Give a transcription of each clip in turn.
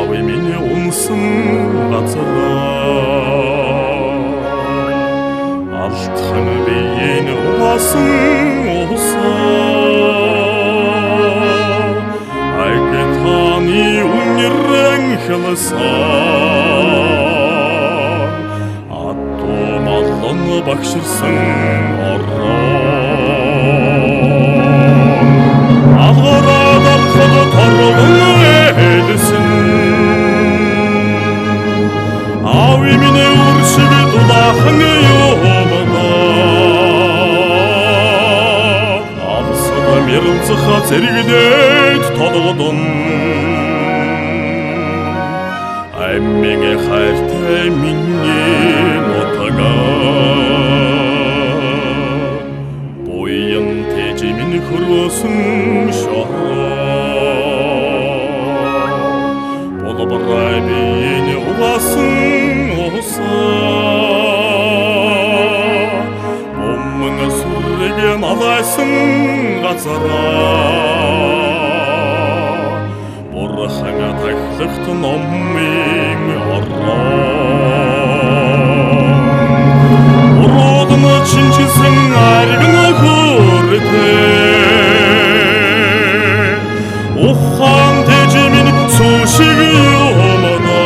Ави миний унсан газараа алтхан биеийн угаасан усаа айгтаны үнэрэн хэлсэн атомаллан багширсан орон алгараад алхад торгон хэлсэн ави миний үршиг дулаахан Мэрэлцэха зэрэглээд толгодон Аймигэ хайртай миний нутага Буян тэжи минь хөрөөсөн шороо Болобрай биений угаасан усаа Боммын сүррэгэ малайсан Бурханы тахлагт номын орон Уродын чинчсэн аргын хүрдэ Ухан тэжимин сушиг юмада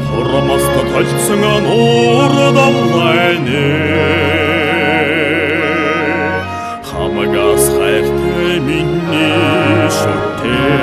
Хурамаста тальцсан нурдаллайне Хамагас хайртай миний шүтээ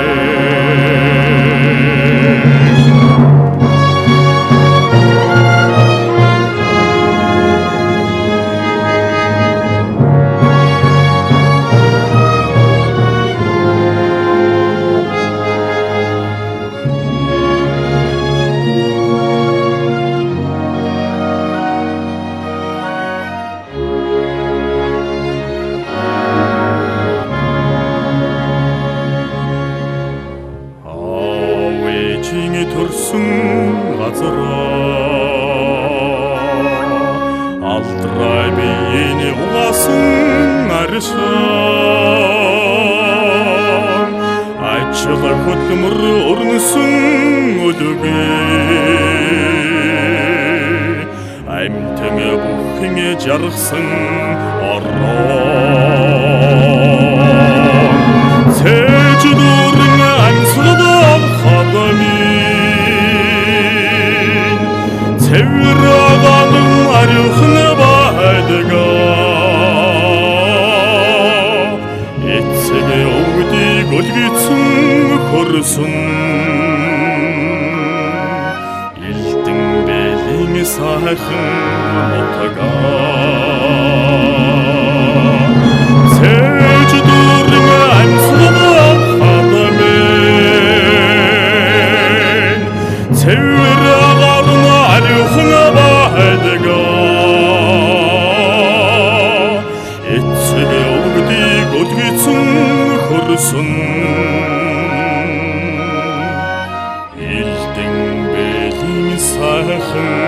төрсөн газараа алдрай биений угаасан аршаа ачаала хөдлөмөр өрнөсөн өлөгээ амьтан бүхэн жаргасан орон цэж дүүрэн амьсгалаа хадамин цэвэрагаан ариухан байдгаа эцэг өвдөг өлгөцсөн хөрсөн элдэн бэлэн сайхан нутага цэж дүүрэн амьсгалаа хадамин цэвэрагаан ариухан байдгаа эцэг өвдөг өлгөцсөн хөрсөн элдэн бэлэн сайхан